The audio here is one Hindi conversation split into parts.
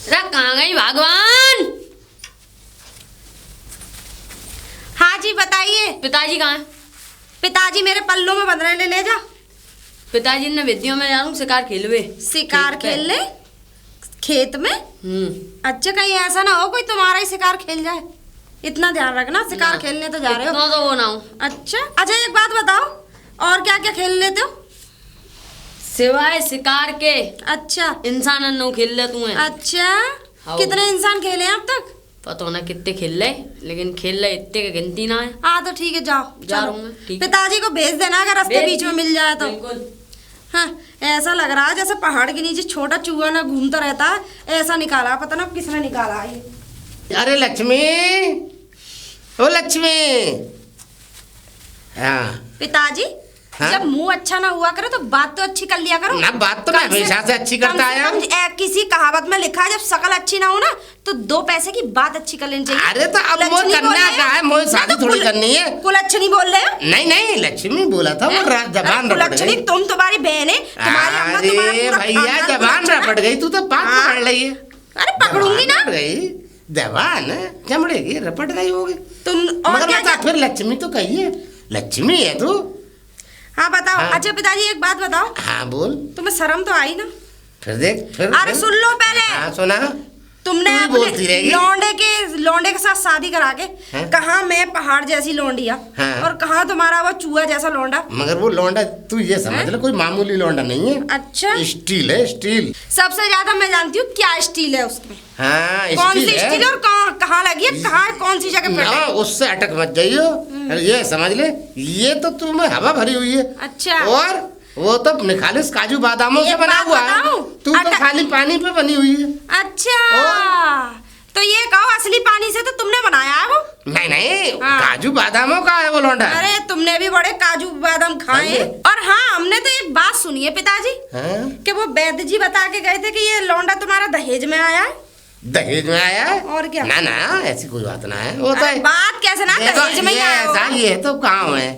कहाँ गई भगवान? हाँ जी बताइए। पिताजी कहाँ हैं? पिताजी मेरे पल्लों में बंध रहे, ले जा। पिताजी ने विद्या में जाऊँ शिकार खेलवे। शिकार खेलने खेत में? अच्छा, कहीं ऐसा ना हो कोई तुम्हारा ही शिकार खेल जाए। इतना ध्यान रखना, शिकार खेलने तो जा रहे हो। तो वो ना हो। अच्छा एक बात बताओ, और क्या क्या खेल लेते हो? सिवाय शिकार के अच्छा इंसान नो खेल ले तू है। अच्छा, कितने इंसान खेले हैं अब तक? पता ना कितने खेल ले, लेकिन खेल ले इतने की गिनती ना है। हाँ तो ठीक है, जाओ जा रहा हूँ मैं। पिताजी को भेज देना अगर रास्ते बीच में मिल जाए तो। बिल्कुल। हाँ, ऐसा लग रहा है जैसे पहाड़ के नीचे छोटा चूहा ना घूमता रहता है, ऐसा निकाला। पता ना किसने निकाला है ये। अरे लक्ष्मी, ओ लक्ष्मी। हाँ पिताजी, हाँ? जब मुंह अच्छा ना हुआ करे तो बात तो अच्छी कर लिया करो ना। बात तो मैं हमेशा से अच्छी करता आया हूँ। किसी कहावत में लिखा है जब शकल अच्छी ना हो ना तो 2 पैसे की बात अच्छी कर लेनी चाहिए। अरे तो अब मोह करना क्या है, मोह शादी थोड़ी करनी है। कुलच्छनी बोल रहे हो? नहीं नहीं, लक्ष्मी बोला था, वो जबान रपट गई। तुम तुम्हारी बहन है, तुम्हारी अम्मा तुम्हारा अरे पूरा भैया, खानदान जबान रपट गई, तू तो बात पकड़ रही है। अरे पकड़ूंगी ना। गई जबान चमड़ेगी, रपट गई होगी तुम। और मगर क्या बता, फिर लक्ष्मी तो कहिए, लक्ष्मी है तू। हाँ बताओ। हाँ। अच्छा पिताजी एक बात बताओ, हाँ बोल। तुम्हें शर्म तो आई ना? फिर देख फिर। अरे सुन लो पहले। हाँ सुना। तुमने तू ही बोलती रहेगी। लौंडे के साथ शादी करा के हाँ? कहा मैं पहाड़ जैसी लौंडिया, हाँ? और कहा तुम्हारा वो चूहा जैसा लौंडा। मगर वो लौंडा तू ये समझ ले, कोई मामूली लौंडा नहीं है। अच्छा, स्टील है, स्टील। सबसे ज्यादा मैं जानती हूँ क्या स्टील है उसमें। हाँ कौन सी स्टील है। स्टील और कहाँ लगी है, कहाँ कौन सी जगह पे ना, है? उससे अटक मत जाइयो। ये समझ ले, ये तो तुम्हें हवा भरी हुई है। अच्छा। और वो तो निखालिस काजू बादामों से एक बना बात हुआ है। बताऊं? तू तो खाली पानी पे बनी हुई है। अच्छा, तो ये कहो असली पानी से तो तुमने बनाया है वो? नहीं नहीं, हाँ। काजू बादामों का है वो लौंडा। अरे तुमने भी बड़े काजू बादाम खाए हैं। और हाँ, हमने तो एक बात सुनी है पिताजी, हाँ? कि वो वैद्य जी बता के गए थे कि ये लौंडा तुम्हारा दहेज में आया है। दहेज में आया है? और क्या? ना ना, ऐसी कोई बात ना है। वो तो अरे बात कैसे ना, देखो, दहेज में ही ये आया ऐसा होगा। ये तो काम है।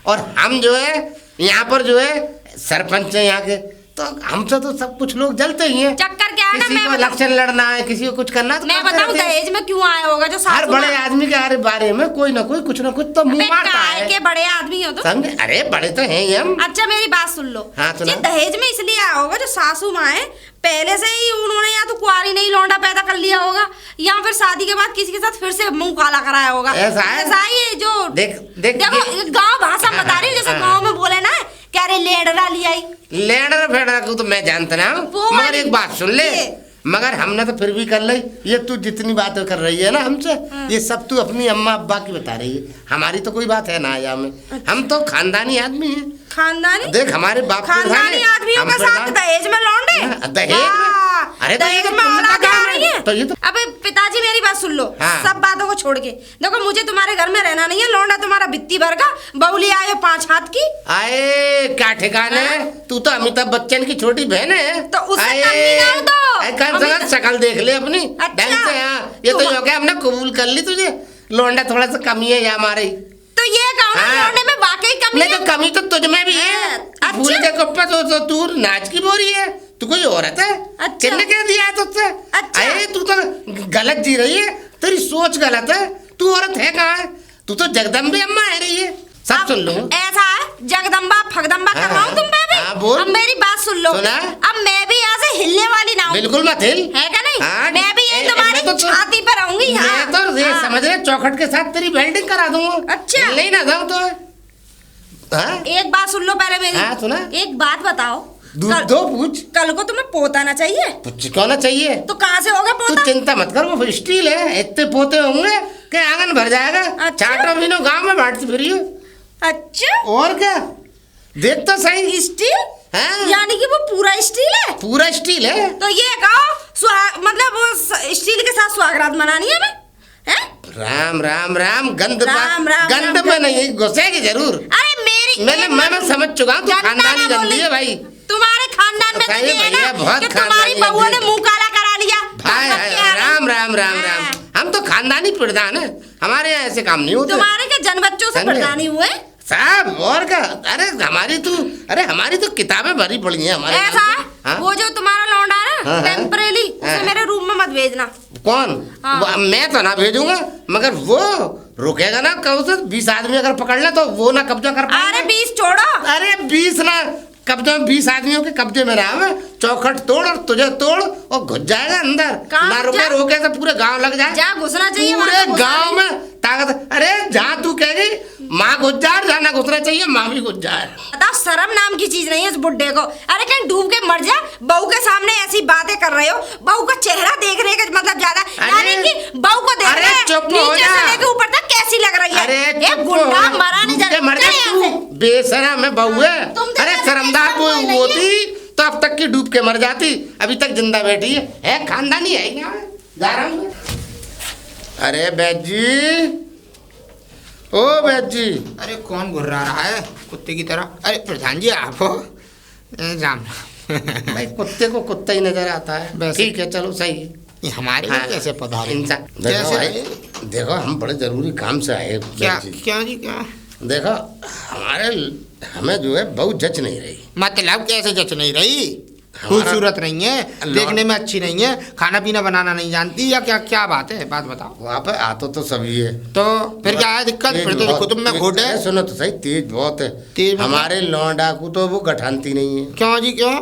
और हम जो है यहाँ पर जो है सरपंच है यहाँ के, तो हमसे तो सब कुछ लोग जलते ही हैं। चक्कर क्या है ना, किसी मैं को बताऊं? इलेक्शन लड़ना है, किसी को कुछ करना है तो मैं करते बताऊं रहते हैं। दहेज में क्यों आया होगा? जो हर सासू बड़े माँ- आदमी के बारे में कोई ना कोई कुछ तो मुंह अबे मारता काय है। के बड़े आदमी हो तुम? समझे? अरे बड़े तो हैं ही हम। अच्छा मेरी बात सुन लो। हाँ, सुनाओ। ये दहेज में इसलिए आया होगा जो सासू माँ है, पहले से ही उन्होंने या तो कुंवारी नहीं लौंडा पैदा कर लिया होगा, या फिर शादी के बाद किसी के साथ फिर से मुंह काला कराया होगा। ऐसा है? ऐसा ही है जो देख देखो गांव भाषा में बता रही हूँ, जैसे गांव में बोले ना, कह रहे लेडरा लिया ही। लेडर फेडर को तो मैं जानता ना हूँ, वो मगर वाली- एक बात सुन ले, ये। मगर हमने तो फिर भी कर ली। ये तू जितनी बातें कर रही है ना हमसे, ये सब तू अपनी अम्मा अब्बा की बता रही है। हमारी तो कोई बात है ना यहाँ में। हम तो खानदानी आदमी हैं। खानदानी? देख हमारे बाप खानदानी आदमियों के साथ दहेज में लौंडे? दहेज में? अरे तो ये दहेज तो में पुण्य का औलादें काम आ रही है। हैं? तो ये तो अबे पिताजी मेरी बात सुन लो। हाँ। सब बातों को छोड़ के देखो, मुझे तुम्हारे घर में रहना नहीं है। लौंडा तुम्हारा भित्ती भर का, बउली आयो 5 हाथ की। आए क्या ठिकाने, तू तो अमिताभ बच्चन की छोटी बहन है। तो उससे कम नहीं ना हो तो। कम से कम शक्ल देख ले अपनी अच्छा। ढंग से। हाँ, ये तो हो गया, हमने कबूल कर ली तुझे। लौंडा थोड़ा सा कमी है या हमारे। तो ये कहो ना, हाँ। लौंडे में वाकई कमी नहीं है। तो कमी तो तुझ में भी है। अच्छा। फूल के कप्पा तो तू नाच की बोरी है, तू कोई औरत है। अच्छा। किसने कह दिया है तुझसे? अच्छा। अरे तू तो गलत जी रही है, तेरी सोच गलत है। तू औरत है कहाँ है? तू तो जगदम्बे अम्मा है रही है। सब अब सुन लो। ऐसा है, जगदम्बा फगदम्बा हाँ, करवाऊं तुम पे भी? हाँ, बोल। अब मेरी बात सुन लो। सुना? अब मैं भी यहाँ से हिलने वाली ना हूँ। बिल्कुल मत हिल। है क्या नहीं? हाँ, मैं भी यही मैं तुम्हारी तो छाती पर रहूंगी। हाँ। मैं तो ये हाँ। समझ रहे चौखट के साथ तेरी वेल्डिंग करा दूंगा। अच्छा। हिलने ही ना दूं तो। हाँ? एक बात सुन लो पहले मेरी। हाँ, सुना? एक बात बताओ, दूध दो पूछ। कल को तुम्हें पोता ना चाहिए पूछ कौन चाहिए? तो कहाँ से होगा तू पोता? चिंता मत कर, वो स्टील है, इतने पोते होंगे कि आंगन भर जाएगा। अच्छा। चाटो बीनो गांव में बांटती फिरी हो। अच्छा, और क्या, देख तो सही। स्टील? हाँ। यानी कि वो पूरा स्टील है? पूरा स्टील है। तो ये कहो मतलब वो स्टील के साथ सुहागरात मनानी है हमें? हैं? राम राम राम, गंद राम, राम, गंद राम, पे नहीं घुसेगी जरूर। अरे मेरी मैं समझ चुका हूँ, तू गंदा खानदानी ना गंदी बोली। है भाई। तुम्हारे खानदान में तो सही ये है भैया, ना बहुत कि तुम्हारी खानदानी बहुओं ने गंदी। मुंह काला करा लिया। भाई तो क्या राम राम राम राम, हाँ। हम तो खानदानी प्रधान है, हमारे यहाँ ऐसे काम नहीं होते। तुम्हारे के जन बच्चों से समझे? प्रधानी हुए साहब और क्या। हमारी तो किताबें भरी पड़ी हैं हमारे ऐसा नाम है? से। हाँ? वो जो तुम्हारा लौंडा है हाँ, ना हाँ। टेम्परेरी, उसे हाँ। मेरे रूम में मत भेजना। कौन? हाँ। मैं तो ना भेजूंगा, मगर वो रुकेगा ना, कब से 20 आदमी अगर पकड़ ले तो वो ना कब्जा कर पाएगा। अरे 20 छोड़ो। अरे 20 ना कब्जे में, 20 आदमियों के कब्जे में रहा मैं, चौखट तोड़ और तुझे तोड़ और घुस जाएगा अंदर। ना रुके रोके से पूरे गांव लग जाए। जा घुसना चाहिए पूरे गांव में ताकत। अरे जहाँ तू कहेगी माँ घुस जाए, जहाँ ना घुसना चाहिए माँ भी घुस जाए। बताओ, शर्म नाम की चीज नहीं है इस बुड्ढे को। अरे कहीं डूब के मर जा, बहू के सामने ऐसी बातें कर रहे हो। बहू का चेहरा देखने का मतलब ज्यादा, यानी कि बहू को देख रहे हैं नीचे से लेके ऊपर तक कैसी लग रही है। अरे गुंडा मरा नहीं जाता। बेशरम है बहू है। अरे शर्मदार वो होती तो अब तक की डूब के मर जाती, अभी तक जिंदा बैठी है। खानदानी है क्या? जा रहा हूँ। अरे बैद जी, ओ बैद जी। अरे कौन घुर्रा रहा है कुत्ते की तरह? अरे प्रधान जी आप हो? राम भाई कुत्ते को कुत्ता ही नजर आता है। ठीक है चलो सही है। ये हमारे हाँ, कैसे पधारे? इंसान देखो भाई, देखो हम बड़े जरूरी काम से आए। क्या बैद जी। क्या जी क्या? देखो हमें जो है बहुत जच नहीं रही। मतलब कैसे जच नहीं रही? खूबसूरत नहीं है, देखने में अच्छी नहीं है, खाना पीना बनाना नहीं जानती, या क्या क्या बात है? बात बताओ। वहाँ पे आतो तो सभी है, तो फिर क्या है दिक्कत? फिर तो कुतुब में खोट है। सुनो तो सही, तेज बहुत है। तेज हमारे लौंडा को तो वो गठानती नहीं है। क्यों जी क्यों?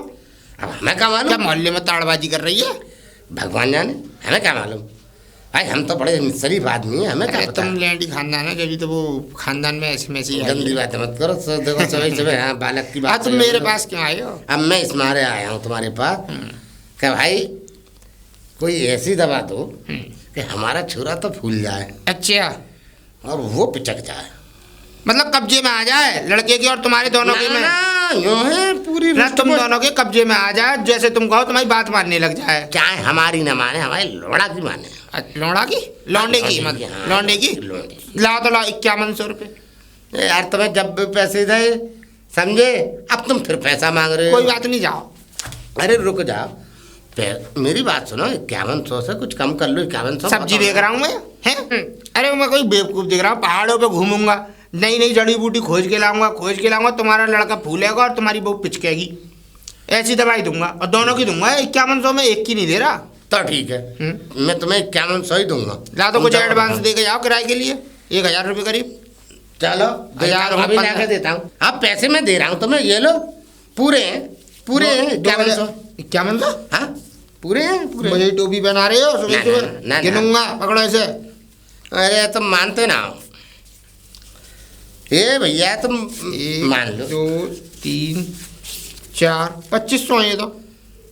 अब हमें क्या मालूम? क्या मोहल्ले में ताड़बाजी कर रही है? भगवान जाने, हमें क्या मालूम भाई, हम तो बड़े शरीफ आदमी हैं, हमें क्या पता। तुम लेंडी खानदान है, जब तो वो खानदान में ऐसे में से गंदी बात मत करो। देखो सभी सभी हाँ बालक की बात। तुम मेरे पास क्यों आए हो? अब मैं इस मारे आया हूँ तुम्हारे पास कि भाई कोई ऐसी दवा दो कि हमारा छुरा तो फूल जाए। अच्छा, और वो पिचक जाए, मतलब कब्जे में आ जाए लड़के के और तुम्हारे दोनों के में। यूं है पूरी ना तुम दोनों के कब्जे में आ जाए, जैसे तुम कहो तुम्हारी बात मानने लग जाए। चाहे हमारी ना माने, हमारे लोड़ा की माने। लौंडा की? लौंडे की? मतलब लौंडे की? लाओ तो लाओ 5100 रुपये। यार तुम्हें जब भी पैसे दे समझे, अब तुम फिर पैसा मांग रहे हो। कोई बात नहीं, जाओ। अरे रुक जाओ, मेरी बात सुनो। 5100 से कुछ कम कर लो। 5100 सब्जी देख रहा हूँ मैं, हैं? अरे मैं कोई बेवकूफ़ देख रहा हूँ? पहाड़ों पे घूमूंगा, नई नई जड़ी बूटी खोज के लाऊंगा, तुम्हारा लड़का फूलेगा और तुम्हारी बहू पिचकेगी। ऐसी दवाई दूंगा और दोनों की दूंगा। 5100 में एक की नहीं दे रहा। तो ठीक है, मैं तुम्हें 5100 ही दूंगा। ला तो कुछ एडवांस दे के जाओ किराए के लिए, 1000 रुपये करीब। चलो 1000 अभी ला के देता हूँ। अब पैसे मैं दे रहा हूँ तुम्हें, ये लो पूरे हैं, पूरे हैं 5100। 5100? हाँ पूरे हैं पूरे। मुझे टोपी बना रहे हो? सुबह ना, सुबह गिनूंगा, पकड़ो ऐसे। अरे तुम मानते ना हो ये भैया, तुम मान लो। 2 3 4 2500 ये तो।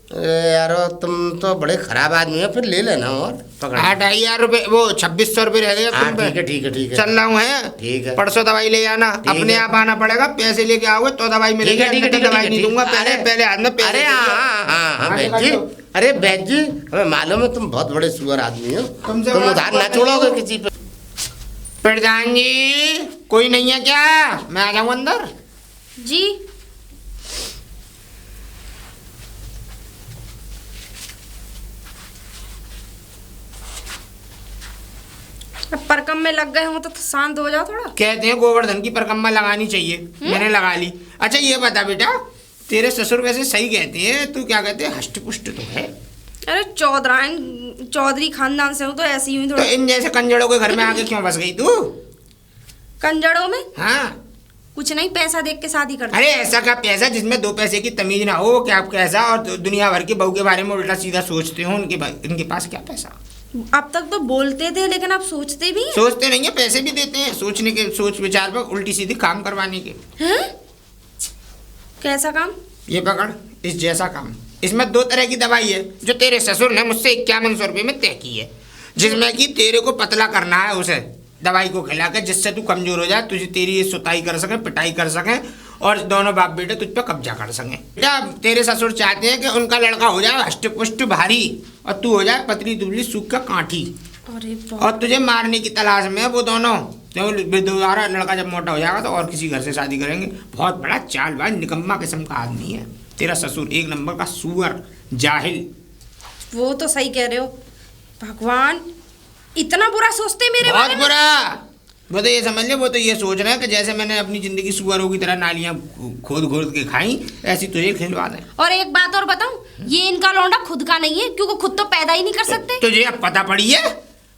अरे यार तुम तो बड़े खराब आदमी हो, फिर ले लेना और पकड़। 8000 रुपये, वो 2600 रुपये रह गए। हाँ ठीक है ठीक है ठीक है, चल रहा हूँ है। ठीक है। परसों दवाई ले आना, अपने आप आना पड़ेगा। पैसे लेके आओगे तो दवाई मिलेगी, दवाई नहीं दूंगा। पहले हाथ में पैसे। अरे हाँ बैद जी, अरे बैद जी हमें मालूम है तुम बहुत बड़े सुअर आदमी हो, तुम उधार ना छोड़ोगे किसी पे। प्रधान जी कोई नहीं है क्या? मैं आ जाऊँ अंदर? जी अब परकम में लग गए हो तो शांत हो जाओ थोड़ा। कहते हैं गोवर्धन की परिक्रमा लगानी चाहिए, मैंने लगा ली। अच्छा ये बता बेटा, तेरे ससुर वैसे सही कहते हैं, तू क्या कहते हैं, हष्ट पुष्ट तो है? अरे चौधरी खानदान से हूँ तो ऐसी ही तो थोड़ा। इन जैसे कंजड़ों के घर में आके क्यों बस गई तू? कंजड़ों में हाँ कुछ नहीं, पैसा देख के शादी कर। अरे ऐसा क्या पैसा जिसमें 2 पैसे की तमीज ना हो? क्या आप कैसा? और दुनिया भर की बहू के बारे में उल्टा सीधा सोचते हो। इनके पास क्या पैसा? अब तक तो बोलते थे लेकिन अब सोचते भी हैं। सोचते नहीं है, पैसे भी देते हैं सोचने के, सोच विचार पर उल्टी सीधी काम करवाने के। हैं? कैसा काम? ये पकड़, इस जैसा काम। इसमें 2 तरह की दवाई है जो तेरे ससुर ने मुझसे 5100 रुपये में तय की है, जिसमें कि तेरे को पतला करना है उसे दवाई को खिला के, जिससे तू कमजोर हो जाए, तुझे तेरी सुताई कर सके, पिटाई कर सके और दोनों बाप बेटे तुझ पर कब्जा कर सके। बेटा तेरे ससुर चाहते हैं कि उनका लड़का हो जाए हष्ट पुष्ट भारी और तू हो जाए पतली दुबली सूख का कांठी। अरे और तुझे मारने की तलाश में है वो दोनों। दोबारा लड़का जब मोटा हो जाएगा तो और किसी घर से शादी करेंगे। बहुत बड़ा चालबाज निकम्मा किस्म का आदमी है तेरा ससुर, 1 नंबर का सुअर जाहिल। वो तो सही कह रहे हो। भगवान इतना बुरा सोचते मेरे बहुत बारे में? बुरा। वो तो ये समझ ले, वो तो ये सोच रहे हैं कि जैसे मैंने अपनी जिंदगी सुअरों की तरह नालियां खोद खोद के खाई, ऐसी तुझे खिलवा दें। और एक बात और बताऊं, ये इनका लौंडा खुद का नहीं है, क्योंकि खुद तो पैदा ही नहीं कर सकते। तुझे अब पता पड़ी है?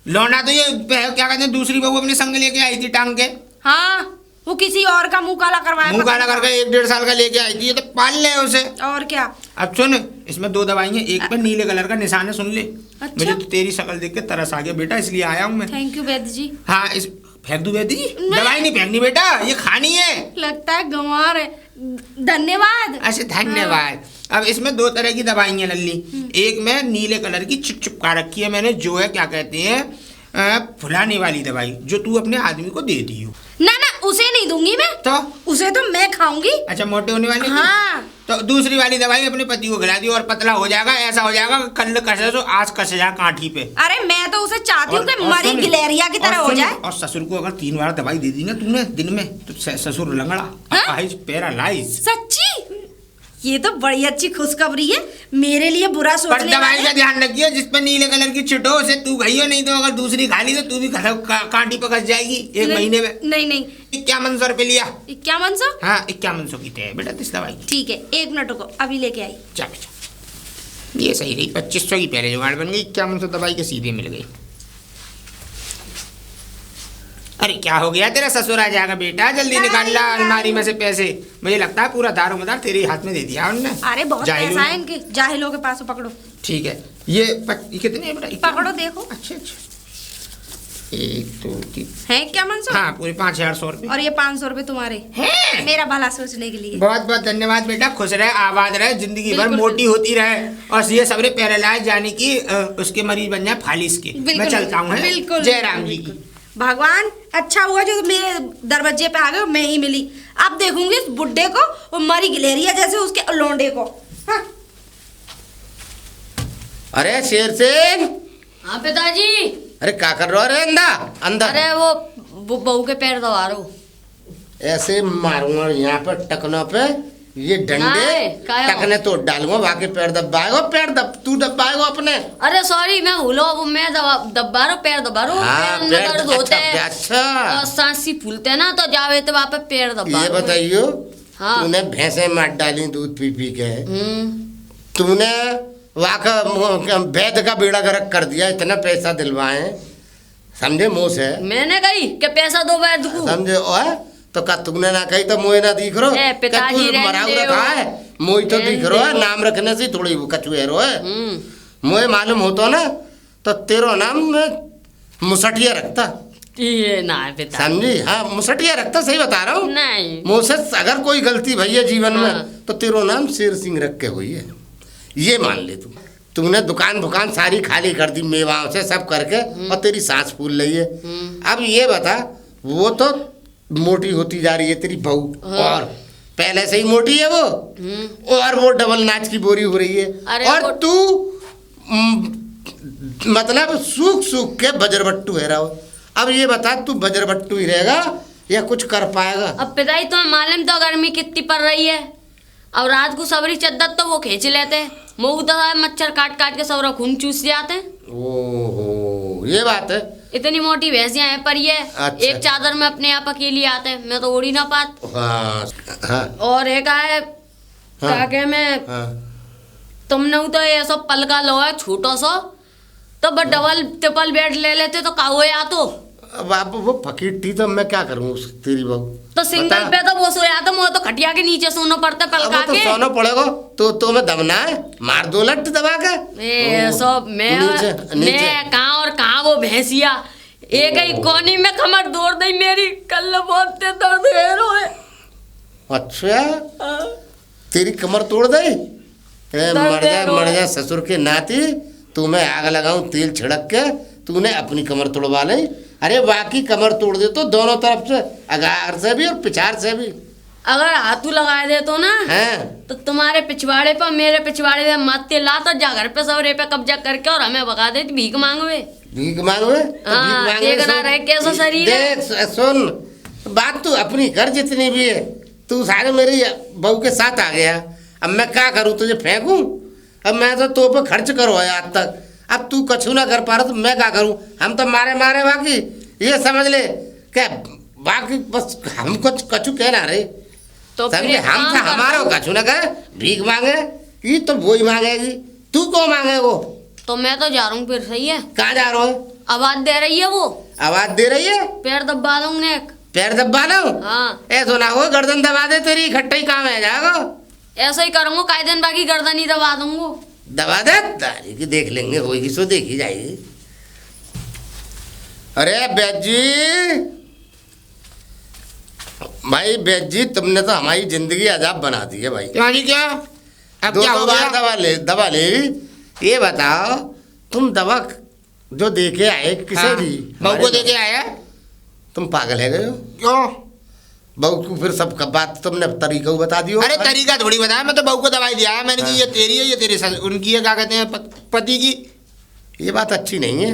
लौंडा तो ये क्या कहते हैं, दूसरी बहू अपने संग लेके आई थी टांग के। हाँ, वो किसी और का मुंह काला करवाया, मुंह काला करके 1-1.5 साल का लेके आई थी, ये तो पाल ले उसे। और क्या। अब सुन, इसमें 2 दवाई हैं, एक पे नीले कलर का निशान है, सुन ले। अच्छा? मुझे तो तेरी शक्ल देख के तरस आ गया बेटा, इसलिए आया हूँ मैं। थैंक यू वैद्य जी। हाँ, इस फेंक दूं वैद्य जी? दवाई नहीं फेंकनी बेटा, ये खानी है। लगता है गंवार है, धन्यवाद। अच्छा धन्यवाद। अब इसमें 2 तरह की दवाई है लल्ली। एक में नीले कलर की चिपका रखी है मैंने, जो है क्या कहते हैं फुलाने वाली दवाई, जो तू अपने आदमी को दे दी हो। ना ना, उसे नहीं दूंगी मैं, तो उसे तो मैं खाऊंगी। अच्छा, मोटे होने वाली? हाँ। तो दूसरी वाली दवाई अपने पति को खिला दी और पतला हो जाएगा, ऐसा हो जाएगा कल कसे तो आज कस जा कांठी पे। अरे मैं तो उसे चाहती हूँ कि मरी गिलेरिया की तरह हो जाए। और ससुर को अगर 3 बार दवाई दे दी ना तूने दिन में, तो ससुर लंगड़ा, पैरालाइज। सच्ची? ये तो बड़ी अच्छी खुशखबरी है, मेरे लिए बुरा पर सोचने दवाई वाले। का ध्यान रखिए, जिस पे नीले कलर की छिटो उसे तू खाइयो, नहीं तो अगर दूसरी खा ली तो तू भी कांटी पे कस जाएगी 1 महीने में। नहीं नहीं, 5100 रुपये लिया। 5100? हाँ 5100 की थे बेटा इस दवाई की। ठीक है, 1 मिनट रुको, अभी लेके आई। चल बेटा, ये सही रही, 2500 की पहले जुगाड़ बन गई, 5100 दवाई के सीधे मिल गई। अरे क्या हो गया, तेरा ससुर आ जाएगा बेटा, जल्दी निकाल ला अलमारी में से पैसे। मुझे लगता है पूरा दारोमदार तेरे हाथ में दे दिया उन्होंने। अरे बहुत पैसा है इनके, जाहिलों के पास। पकड़ो। ठीक है, ये कितने है बेटा? पकड़ो देखो। अच्छा अच्छा, 1 2 3 है क्या मनसो? हाँ पूरे 5100 रुपये। और ये 500 रुपये तुम्हारे हैं? मेरा भला सोचने के लिए। बहुत बहुत धन्यवाद बेटा, खुश रहे, आबाद रहे, जिंदगी भर बिल्कुल। मोटी होती रहे, और ये सबरे पैरालाइज जाने की उसके मरीज बन जाए फालिस के। मैं चलता हूँ। बिल्कुल। जय राम जी की। भगवान, अच्छा हुआ जो मेरे दरवाजे पे आ गए, मैं ही मिली। अब देखूंगी इस बुड्ढे को और मरी गिलेरिया जैसे उसके लौंडे को। हाँ। अरे शेर सेन। हाँ पिताजी। अरे क्या कर रहे हो? अरे अंदर। अरे वो बहू के पैर दबा रहा हूँ। ऐसे मारूंगा यहाँ पर टकनों पे, ये डंडे टकने तो डालूंगा, बाकी पैर दबाएगा, तू दबाएगा अपने। अरे सॉरी, मैं भूलो, वो मैं दबा रहा हूँ, पैर दबा रहा हूँ। हाँ, पैर में दर्द होते हैं। अच्छा। और सांसी फूलते हैं ना, तो जावे तो वहाँ पे पैर दबा। ये बताइयो, हाँ। तूने भैंसे मार डाली दूध पी पी के, तूने वाका वैद्य का बेड़ा गर्क कर दिया, इतना पैसा दिलवाए, समझे मुँह से। मैंने कही कि पैसा दो वैद्य को, समझे? ओए तो का तुमने ना कही तो मुझे ना दिख रो? पिताजी मरा रखा है, मुझे तो दिख रो है, नाम रखने से थोड़ी कछुए रो है। मुझे मालूम होता ना तो तेरो नाम मुसटिया रखता। ये ना है पिताजी। समझी? हाँ मुसटिया रखता, सही बता रहा हूँ। नहीं, मुझसे अगर कोई गलती भई है जीवन में तो तेरो नाम शेर सिंह रख के हुई है, ये मान ले तू। तूने दुकान सारी खाली कर दी मेवाओं से सब करके, और तेरी सांस फूल रही है। अब ये बता, वो तो मोटी होती जा रही है तेरी बहू, और पहले से ही मोटी है वो, और वो डबल नाच की बोरी हो रही है, और तू मतलब सूख सूख के बजरबट्टू है रहा। अब ये बता, तू बजरबट्टू ही रहेगा या कुछ कर पाएगा? अब पिताजी तुम्हें मालूम तो गर्मी कितनी पड़ रही है, अब रात को सबरी चद्दर तो वो खींच लेते, मुँह तो मच्छर काट काट के सबरा खून चूस जाते हैं। ओहो, ये बात है। इतनी मोटी भैंसियां हैं, पर ये अच्छा। एक चादर में अपने आप अकेली आते हैं, मैं तो ओढ़ ही ना पात। हाँ, हाँ, और एक है क्या कहे मैं, तुमने तो ये सब पलका लो है छोटा सा, तो बस डबल ट्रिपल बेड ले लेते तो काहो या तो। अब आप वो फकीर थी तो मैं क्या करूँ तेरी बहू? तो सिंगल पे तो वो सोया था, मुझे तो खटिया के नीचे सोना पड़ता पलका तो के। सोना पड़ेगा तो मैं दबना है, मार 2 लट दबा के। सब मैं कहाँ और कहाँ वो भैंसिया, एक ही कोनी में कमर दौड़ दी मेरी, कल बहुत दर्द है। अच्छा, तेरी कमर तोड़ दई? मर जा ससुर के नाती, तुम्हें आग लगाऊं तेल छिड़क के, तूने अपनी कमर तोड़वा ली। अरे बाकी कमर तोड़ दे तो दोनों तरफ से, अगार से भी और पिछाड़ से भी। अगर हाथू लगा दे तो ना तो तुम्हारे पिछवाड़े पर मेरे पिछवाड़े पे माते ला तो जा घर पे सवरे पे कब्जा करके और हमें भगा दे भीख मांगवे। भीख मांगवे? हाँ, देखना रहे कैसा शरीर है। देख सुन, बात तू अपनी कर जितनी भी है, तू सारे मेरी बहू के साथ आ गया, अब मैं क्या करूँ? तुझे फेंकूं? अब मैं तो पे खर्च करो है आज तक, अब तू कछु ना कर पा रहा तो मैं क्या करूँ? हम तो मारे बाकी ये समझ ले क्या बाकी बस हम कुछ कछु कहना रे तो फिर समझे एक हम काम तो कर हमारो दो। कछु न करे भीख मांगे ये तो वही मांगेगी तू को मांगे वो तो मैं तो जा रहा हूँ फिर, सही है। कहाँ जा रहा है आवाज दे रही है वो, आवाज दे रही है पैर दबा दूंगा नेक। पैर दबा लो हाँ ऐसा ना हो गर्दन दबा दे तेरी इकट्ठा ही काम है जाएगा ऐसा ही करूंगा, काई दिन बाकी गर्दन ही दबा दूंगा। दबा दे दारी की देख लेंगे होगी सो देखी जाएगी। अरे बैद जी भाई बैद जी तुमने तो हमारी जिंदगी अजाब बना दी है भाई। क्यों जी क्या अब दो क्या हो बार गया? दवा ले ये बताओ तुम दवा जो दे के आए किसे हाँ, दी बहू को दे के आया। तुम पागल है गए हो क्यों? बहू को फिर सब बात तुमने तरीका बता दियो। अरे तरीका थोड़ी बताया, मैं तो बहू को दवाई दिया है मैंने कि ये तेरी है ये तेरे उनकी है, क्या कहते हैं पति की। ये बात अच्छी नहीं है।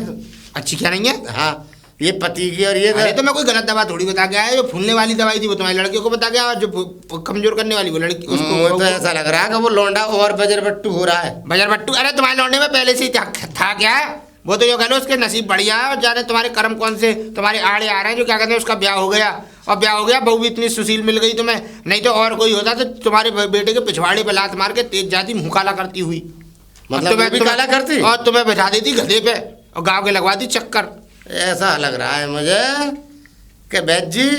अच्छी क्या नहीं है? हाँ ये पति की और ये अरे तो मैं कोई गलत दवा थोड़ी बता के आया, जो फूलने वाली दवाई थी वो तुम्हारी लड़कियों को बता के आया, और जो कमजोर करने वाली वो लड़की मुझे उसको। तो ऐसा लग रहा है कि वो लौंडा और बजर बट्टू हो रहा है। बजर बट्टू? अरे तुम्हारे लौंडे में पहले से ही था क्या है? वो तो ये कह लो उसके नसीब बढ़िया है, और जाने तुम्हारे कर्म कौन से तुम्हारे आड़े आ रहे हैं जो क्या कहते हैं उसका ब्याह हो गया, और ब्याह हो गया बहू भी इतनी सुशील मिल गई तुम्हें, नहीं तो और कोई होता तो तुम्हारे बेटे के पिछवाड़े पे लात मार के तेज जाती मुँह काला करती हुई, मतलब वो भी काला करती और तुम्हें बैठा देती गधे पे और गाँव के लगवा दी चक्कर। ऐसा लग रहा है मुझे कि बैद जी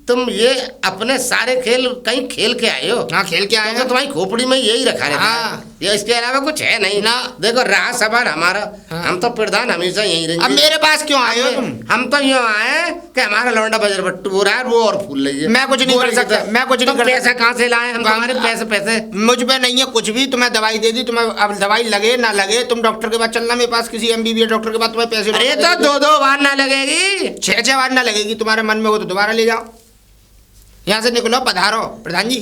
तुम ये अपने सारे खेल कहीं खेल के आए हो। हाँ खेल के आए तो हैं। तुम्हारी खोपड़ी में यही रखा रहता हाँ। है, ये इसके अलावा कुछ है नहीं ना। देखो रहा सवाल हमारा। हाँ। हम तो प्रधान हमेशा यही रहेंगे। अब मेरे पास क्यों आए हो तुम? हम तो यूँ आए कि हमारा लौंडा बजर बट्टू हो रहा है वो और फूल रही है। मैं कुछ नहीं कर सकता, मैं कुछ नहीं कर सकता। पैसा कहाँ से लाए हम हमारे पैसे मुझ पे नहीं है कुछ भी, तुम्हें दवाई दे दी, तुम्हें अब दवाई लगे ना लगे तुम डॉक्टर के पास चलना, मेरे पास किसी MBBS डॉक्टर के पास तुम्हें पैसे। अरे तो दो बार ना लगेगी, 6 बार ना लगेगी, तुम्हारे मन में हो तो दोबारा ले जाओ, यहाँ से निकलो पधारो प्रधान जी।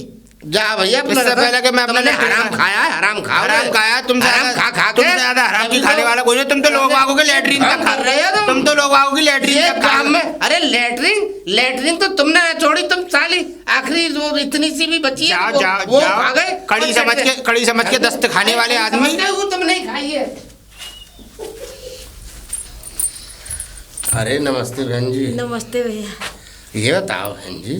जा भैया इससे पहले कि मैं अपना तुमने हराम खाया है, हराम खाओ हराम खाया तुम हराम खा तुम ज्यादा हराम की खाने वाला कोई नहीं, तुम तो लोग बागों के लैट्रिन तक खा रहे हो, तुम तो लोग बागों की लैट्रिन ये तक काम में। अरे लैट्रिन तो तुमने छोड़ी, तुम साली आखिरी वो इतनी सी भी बची है जाओ वो- जाओ वो जाओ खा गए। कड़ी समझ के दस्त खाने वाले आदमी। वो तुम नहीं खाई है। अरे नमस्ते बहन जी। नमस्ते भैया। ये बताओ बहन जी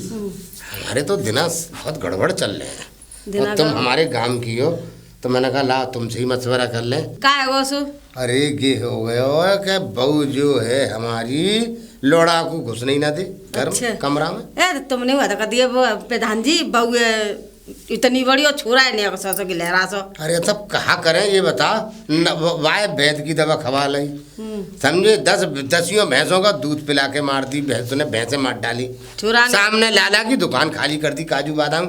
हमारे तो दिन बहुत गड़बड़ चल रहे हैं, दिना और तुम गड़बड़? हमारे गांव की हो तो मैंने कहा ला तुमसे ही मशवरा कर लें। का है वो सु? अरे ये हो गया है कि बहू जो है हमारी लोड़ा को घुस नहीं ना दे घर अच्छा। में कमरा में। ए तुमने वादा कर दिया वो प्रधान जी, बहू इतनी बड़ी और छोरा है नहीं सौ की लहरा सो। अरे तब कहा करें ये बता वाय वैद की दवा खवा ली समझे, 10 भैंसों का दूध पिला के मार दी, भैंसों ने भैंसे मार डाली, छोरा ने सामने लाला की दुकान खाली कर दी काजू बादाम,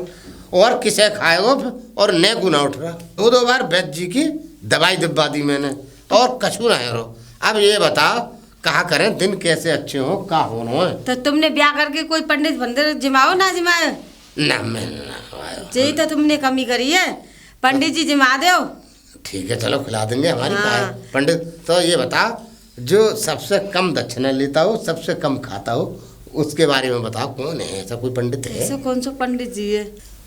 और किसे खाएगो और ने गुना उठ रहा। 2 बार वैद जी की दवाई दिबा दी मैंने और कछू ना रो। अब ये बताओ कहा करें दिन कैसे अच्छे हो का होना है। तो तुमने ब्याह करके कोई पंडित बंदर जिमाओ ना जिमाओ? ना मैं ना यही तो तुमने कमी करी है, पंडित जी जिमा दो। ठीक है चलो खिला देंगे हमारी हाँ। पाए पंडित। तो ये बताओ जो सबसे कम दक्षिणा लेता हो सबसे कम खाता हो उसके बारे में बताओ, कौन है ऐसा कोई पंडित है? ऐसा कौन सा पंडित जी है?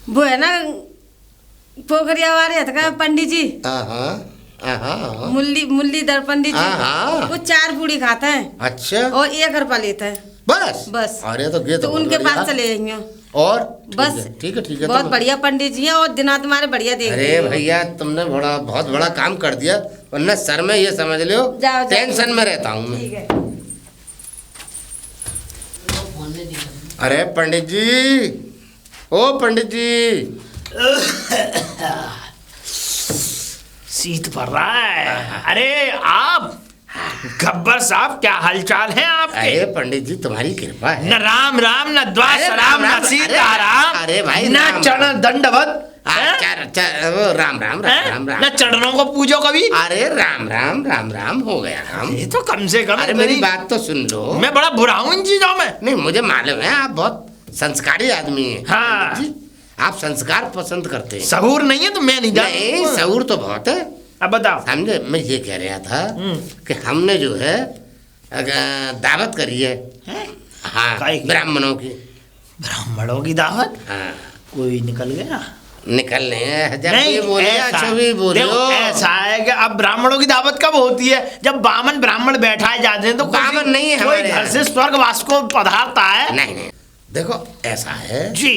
वो है ना पोखरिया वाले हथका पंडित जी, हाँ मुरलीधर पंडित हाँ। जी, वो 4 पूड़ी खाता है अच्छा और 1 रुपया लेता है बस। अरे तो ये तो बहुत उनके बढ़िया। पास चले जाएंगे और बस। ठीक है बहुत बढ़िया पंडित जी हैं और दिना तुम्हारे बढ़िया देख अरे भैया तुमने बहुत बड़ा काम कर दिया, वरना सर में ये समझ लो जाओ। टेंशन में रहता हूँ मैं। ठीक है। अरे पंडित जी, ओ पंडित जी, शीत पड़ रहा है। अरे आप गब्बर साहब क्या हालचाल है आपके? अरे पंडित जी तुम्हारी कृपा है। न राम राम न द्वा अरे सलाम राम, न सीताराम, अरे भाई न राम, चरण दंडवत, राम राम न चरणों को पूजो कभी। अरे राम हो गया काम। ये तो कम से कम अरे मेरी बात तो सुन लो। मैं बड़ा बुरा हूँ इन चीजों में। नहीं मुझे मालूम है आप बहुत संस्कारी आदमी हैं। हाँ। पंडित जी, आप संस्कार पसंद करते हैं। सहूर नहीं है तो मैं नहीं नहीं जानता। सहूर तो बहुत है। अब बताओ। समझे मैं ये कह रहा था कि हमने जो है दावत करी है। हाँ काहे की? ब्राह्मणों की। ब्राह्मणों की दावत? हाँ कोई निकल गया? निकलने हैं जब नहीं भी बोले ऐसा- छवि बोलियो। देखो, ऐसा है कि अब ब्राह्मणों की दावत कब होती है? जब बामन ब्राह्मण बैठाए जाते हैं तो बामन नहीं है कोई हमारे घर यहाँ। से स्वर्गवास को पधारता है। नहीं नहीं देखो ऐसा है, जी।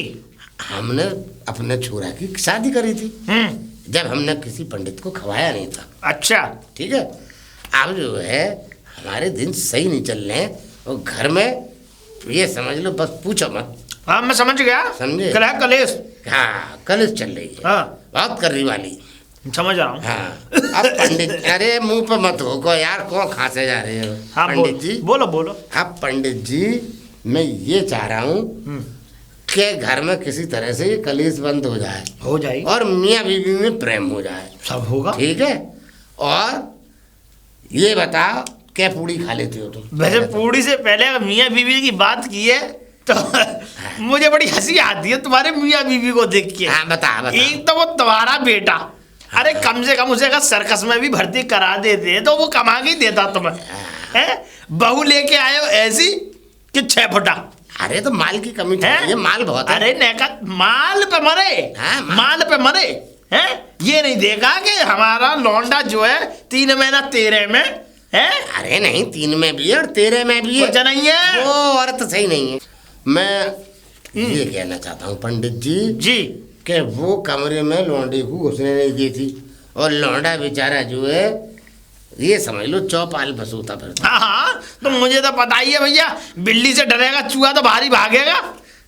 हमने अपने छोरा की शादी करी थी जब हमने किसी पंडित को खवाया नहीं था। अच्छा। ठीक है, अब जो है हमारे दिन सही नहीं चल रहे हैं और घर में ये समझ लो बस पूछो मत। हाँ मैं समझ गया। समझे? कलह कलेश। हाँ कलेश चल रही है, हाँ बहुत कर रही वाली। समझ रहा हूँ। हाँ अब पंडित, अरे मुंह पे मत हो को यार, कौन खांसे जा रहे हो? हाँ पंडित जी बोलो बोलो। अब पंडित जी मैं ये चाह रहा हूँ कि घर में किसी तरह से ये कलेश बंद हो जाए हो जाएगी और मियाँ बीवी में प्रेम हो जाए। सब होगा। ठीक है, और ये बताओ क्या पूड़ी खा लेती हो तुम? वैसे पूड़ी से पहले अगर मियाँ बीवी की बात की है तो मुझे बड़ी हंसी आती है तुम्हारे मियाँ बीवी को देख के। हाँ बता एक तो वो तुम्हारा बेटा, अरे कम से कम उसे अगर सर्कस में भी भर्ती करा देते तो वो कमा के ही देता तुम्हें। हैं? बहू लेके आए हो ऐसी कि 6 फुटा। अरे तो माल की कमी हैं? है, ये माल बहुत है। अरे नेका माल पे मरे। हाँ, माल पे मरे हैं? ये नहीं देखा कि हमारा लौंडा जो है 3 महीना 13 में है। अरे नहीं 3 में भी है और 13 में भी है। कुछ नहीं है। वो औरत सही नहीं है। मैं ये कहना चाहता हूँ पंडित जी जी कि वो कमरे में लौंडे को घुसने नहीं दी थी और लौंडा बेचारा जो है ये समझ लो चौपाल बसूता फिरता। हाँ हाँ तो मुझे तो पता ही है भैया, बिल्ली से डरेगा चूहा तो भारी भागेगा।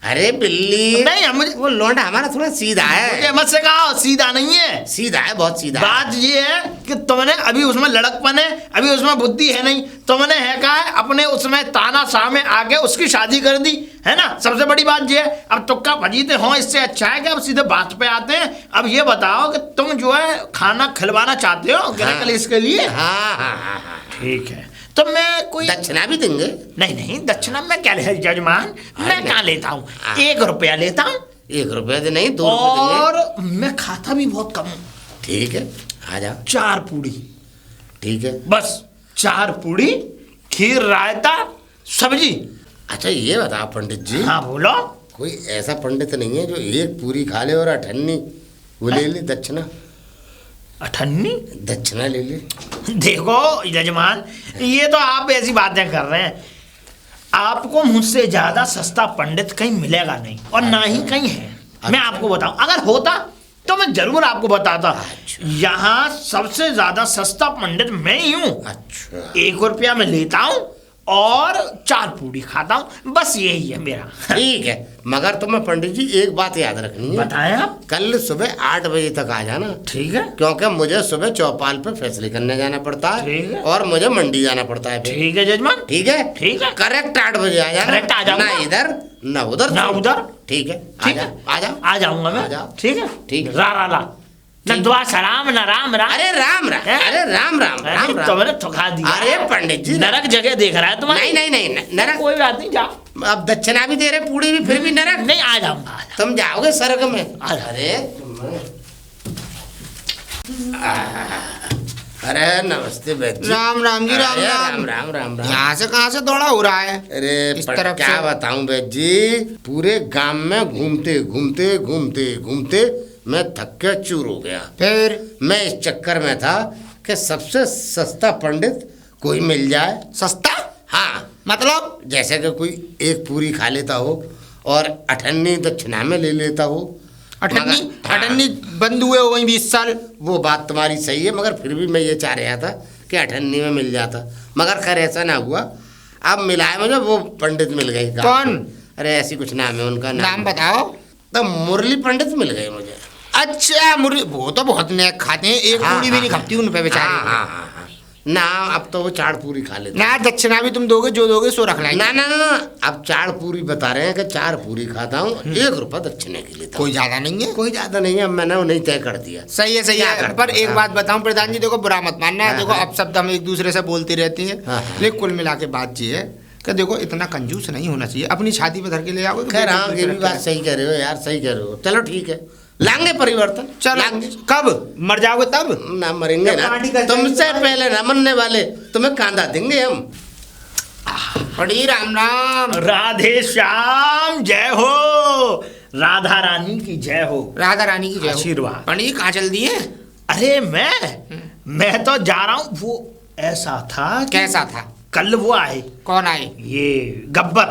अरे बिल्ली नहीं मुझे वो लौंडा हमारा थोड़ा सीधा है। मत से कहा सीधा नहीं है। सीधा है, बहुत सीधा है। बात ये है कि तुमने अभी उसमें लड़कपन है, अभी उसमें बुद्धि है नहीं, तुमने है कहा है अपने उसमें ताना शाह में आके उसकी शादी कर दी है ना। सबसे बड़ी बात ये है, अब तुक्का भजीते हो इससे अच्छा है कि अब सीधे बात पे आते हैं। अब ये बताओ कि तुम जो है खाना खिलवाना चाहते हो हाँ। कल इसके लिए? हाँ हाँ हाँ हाँ। ठीक है तो मैं कोई दक्षिणा भी देंगे? नहीं नहीं दक्षिणा मैं क्या ले जजमान, मैं कहाँ लेता हूँ। हाँ। 1 रुपया लेता हूँ 1 रुपया तो नहीं 2 रुपये देंगे। और मैं खाता भी बहुत कम हूँ। ठीक है आ जाओ। 4 पूड़ी ठीक है। बस, 4 पूड़ी, खीर, रायता, सब्जी। अच्छा ये बताओ पंडित जी, हाँ बोलो। कोई ऐसा पंडित नहीं है जो 1 पूरी खा ले और 98 वो ले ले दक्षिणा? 98 दक्षिणा ले ले। देखो यजमान, ये तो आप ऐसी बातें कर रहे हैं। आपको मुझसे ज्यादा सस्ता पंडित कहीं मिलेगा नहीं और ना ही कहीं है। मैं आपको बताऊं, अगर होता तो मैं जरूर आपको बताता। यहाँ सबसे ज्यादा सस्ता पंडित मैं ही हूँ। अच्छा 1 रुपया में लेता हूँ और 4 पूड़ी खाता हूँ, बस यही है मेरा। ठीक है, मगर तुम्हें पंडित जी एक बात याद रखनी है। बताएं आप। कल सुबह 8 बजे तक आ जाना। ठीक है क्योंकि मुझे सुबह चौपाल पे फैसले करने जाना पड़ता ठीक है। है और मुझे मंडी जाना पड़ता है फिर। ठीक है जजमान। ठीक है ठीक है। करेक्ट 8 बजे आ जाना। करेक्ट आ जाऊंगा। ना इधर ना उधर ना उधर। ठीक है ठीक आ है। जाओ आ जाओ आ जाऊंगा मैं। आ जाओ। ठीक है ठीक है। रा रा ला न ठीक। दुआ सलाम न राम राम। अरे राम राम, हैं? अरे राम राम राम अरे राम। तुमने थका दिया। अरे पंडित जी नरक जगह देख रहा है तुम्हारी। नहीं नहीं नहीं नरक। कोई बात नहीं, जाओ। अब दक्षिणा भी दे रहे पूड़ी भी फिर भी नरक। नहीं आ जाऊंगा आ जाऊंगा। तुम जाओगे स्वर्ग में। आ जाओ। अरे अरे नमस्ते बैठ जी। राम राम जी, राम अरे, राम। राम राम राम। यहाँ से कहाँ से दौड़ा हो रहा है? अरे इस पर तरफ क्या से। बताऊं बैठ जी, पूरे गांव में घूमते घूमते घूमते घूमते मैं थक के चूर हो गया। फिर मैं इस चक्कर में था कि सबसे सस्ता पंडित कोई मिल जाए। सस्ता हाँ मतलब? जैसे कि कोई 1 पूरी खा लेता हो और 98 दक्षिणा में ले लेता हो। 98 हाँ। 98 बंद हुए हो वही 20 साल। वो बात तुम्हारी सही है, मगर फिर भी मैं ये चाह रहा था कि 98 में मिल जाता, मगर खैर ऐसा ना हुआ। अब मिला है मुझे, वो पंडित मिल गए। कौन? अरे ऐसी कुछ नाम है उनका। नाम बताओ। तो मुरली पंडित मिल गए मुझे। अच्छा मुर्गी, वो तो बहुत नेक खाते हैं, 1 हाँ, पूरी भी नहीं हाँ, खपती उन पे बेचारे। हाँ हाँ हाँ हाँ। ना अब तो वो 4 पूरी खा लेते। ना दक्षिणा भी तुम दोगे, जो दोगे सो रख लाएंगे। ना ना ना अब 4 पूरी बता रहे हैं कि 4 पूरी खाता हूँ, 1 रुपया दक्षिणे के लिए। कोई ज्यादा नहीं है। कोई ज्यादा नहीं है, अब मैंने उन्हें तय कर दिया। सही है क्या है। करते पर एक हैं? बात बताऊं प्रधान जी, देखो बुरा मत मानना है। हाँ, देखो हाँ। अब शब्द हम एक दूसरे से बोलते रहते हैं, हाँ, हाँ। लेकिन कुल मिला के बात ये है कि देखो इतना कंजूस नहीं होना चाहिए। अपनी छाती पे धर के ले आओगे तो खैर हाँ बिल्कुल ये भी रखे बात रहे। सही कह रहे हो यार, सही कह रहे हो। चलो ठीक है, लाएंगे परिवर्तन। चलो लाएंगे। कब मर जाओगे तब? ना मरेंगे जब ना, पार्टी करते हैं तुमसे तो- पहले ना मरने वाले, तुम्हें कांदा देंगे हम। बड़ी राम राम। राधे श्याम, जय हो। राधा रानी की जय हो। राधा रानी की जय हो। आशीर्वाद। पंडित जी कहाँ चल दिए? अरे मैं तो जा रहा हूँ। वो ऐसा था कि कैसा था? कल वो आए, कौन आए? ये गब्बर